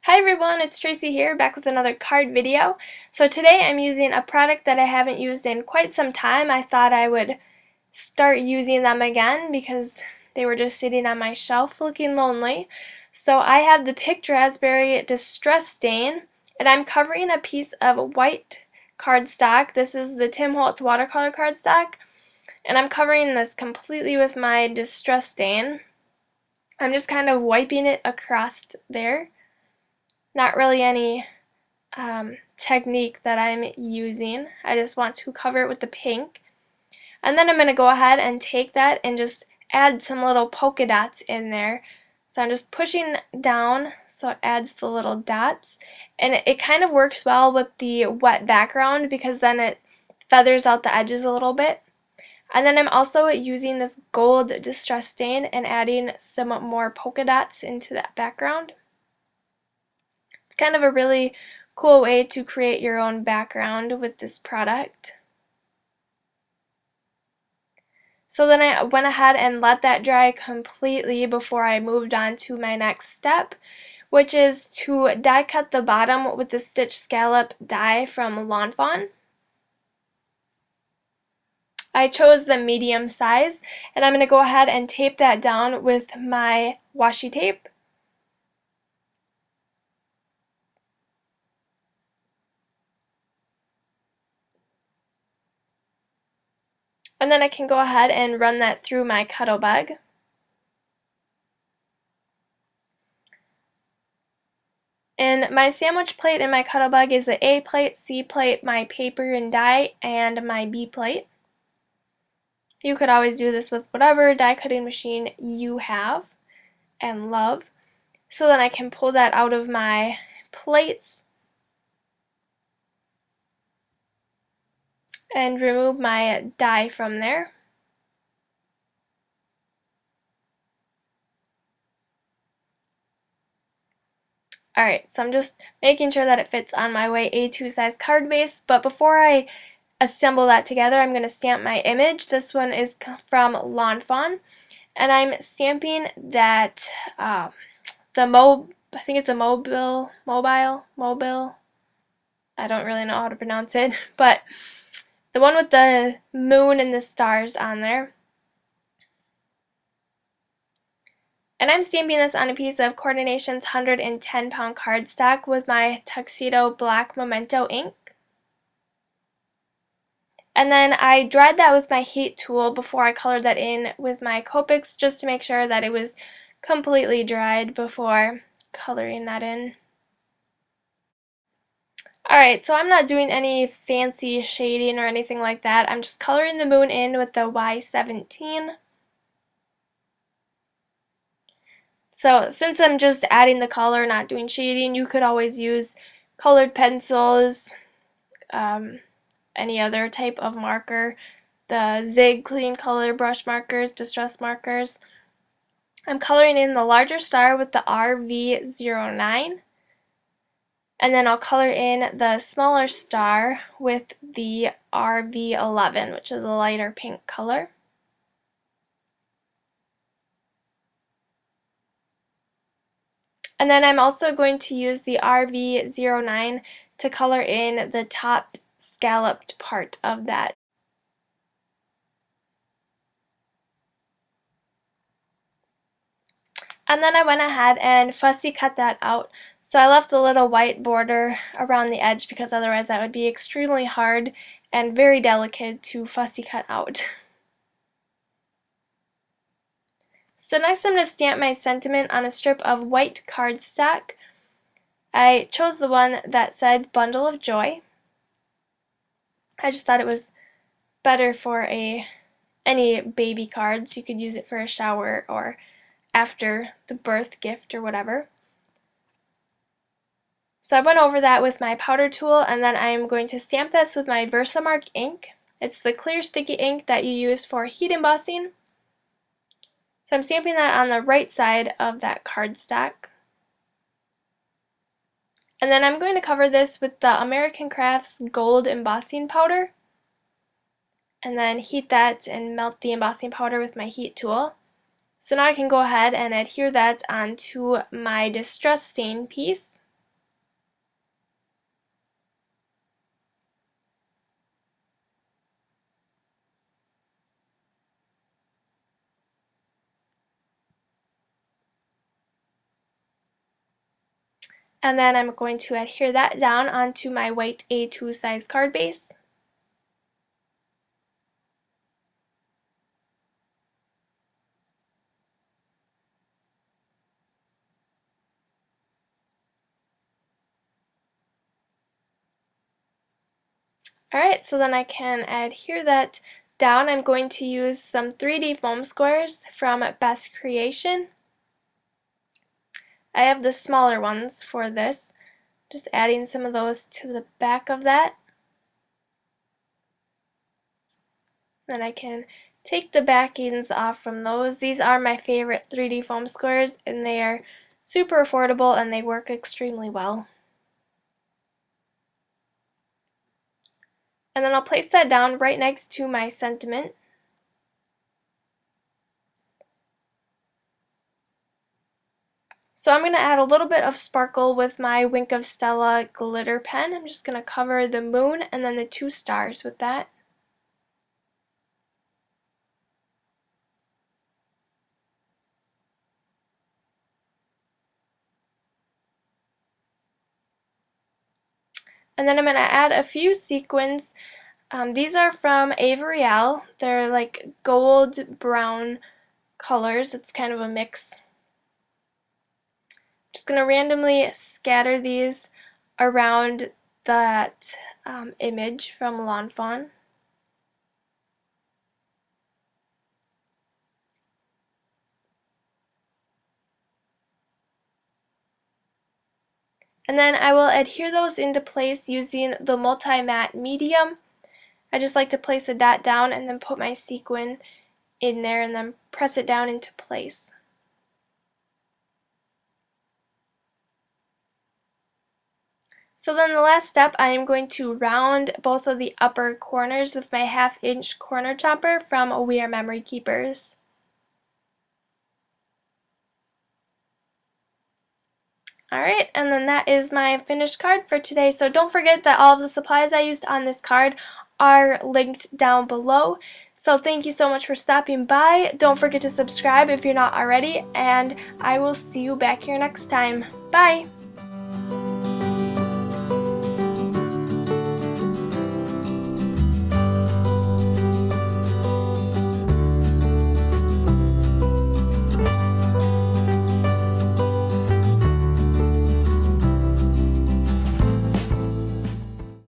Hi everyone, it's Tracy here, back with another card video. So today I'm using a product that I haven't used in quite some time. I thought I would start using them again because they were just sitting on my shelf looking lonely. So I have the Picked Raspberry Distress Stain, and I'm covering a piece of white cardstock. This is the Tim Holtz watercolor cardstock, and I'm covering this completely with my Distress Stain. I'm just kind of wiping it across there. Not really any technique that I'm using. I just want to cover it with the pink. And then I'm going to go ahead and take that and just add some little polka dots in there. So I'm just pushing down so it adds the little dots. And it kind of works well with the wet background because then it feathers out the edges a little bit. And then I'm also using this gold Distress Stain and adding some more polka dots into that background. Kind of a really cool way to create your own background with this product. So then I went ahead and let that dry completely before I moved on to my next step, which is to die cut the bottom with the Stitch Scallop die from Fawn. I chose the medium size, and I'm going to go ahead and tape that down with my washi tape. And then I can go ahead and run that through my Cuttlebug. And my sandwich plate in my Cuttlebug is the A plate, C plate, my paper and die, and my B plate. You could always do this with whatever die cutting machine you have and love. So then I can pull that out of my plates and remove my die from there. Alright, so I'm just making sure that it fits on my way A2 size card base, but before I assemble that together, I'm going to stamp my image. This one is from Fawn, and I'm stamping that, I think it's a mobile, I don't really know how to pronounce it, but the one with the moon and the stars on there. And I'm stamping this on a piece of Coordination's 110-pound cardstock with my Tuxedo Black Memento ink. And then I dried that with my heat tool before I colored that in with my Copics, just to make sure that it was completely dried before coloring that in. Alright, so I'm not doing any fancy shading or anything like that. I'm just coloring the moon in with the Y17. So since I'm just adding the color, not doing shading, you could always use colored pencils, any other type of marker, the Zig Clean Color brush markers, distress markers. I'm coloring in the larger star with the RV09, and then I'll color in the smaller star with the RV11, which is a lighter pink color. And then I'm also going to use the RV09 to color in the top scalloped part of that. And then I went ahead and fussy cut that out. So I left a little white border around the edge because otherwise that would be extremely hard and very delicate to fussy cut out. So next I'm going to stamp my sentiment on a strip of white cardstock. I chose the one that said Bundle of Joy. I just thought it was better for any baby cards. You could use it for a shower or after the birth gift or whatever. So I went over that with my powder tool, and then I'm going to stamp this with my Versamark ink. It's the clear sticky ink that you use for heat embossing. So I'm stamping that on the right side of that cardstock. And then I'm going to cover this with the American Crafts Gold Embossing Powder. And then heat that and melt the embossing powder with my heat tool. So now I can go ahead and adhere that onto my Distress Stain piece. And then I'm going to adhere that down onto my white A2 size card base. Alright, so then I can adhere that down. I'm going to use some 3D foam squares from Best Creation. I have the smaller ones for this. Just adding some of those to the back of that. Then I can take the backings off from those. These are my favorite 3D foam squares, and they are super affordable and they work extremely well. And then I'll place that down right next to my sentiment. So I'm going to add a little bit of sparkle with my Wink of Stella glitter pen. I'm just going to cover the moon and then the 2 stars with that. And then I'm going to add a few sequins. These are from Avery. They're like gold brown colors. It's kind of a mix. Just going to randomly scatter these around that image from Lawn Fawn. And then I will adhere those into place using the multi-matte medium. I just like to place a dot down and then put my sequin in there and then press it down into place. So then the last step, I am going to round both of the upper corners with my 1/2-inch corner chopper from We Are Memory Keepers. Alright, and then that is my finished card for today. So don't forget that all of the supplies I used on this card are linked down below. So thank you so much for stopping by. Don't forget to subscribe if you're not already, and I will see you back here next time. Bye!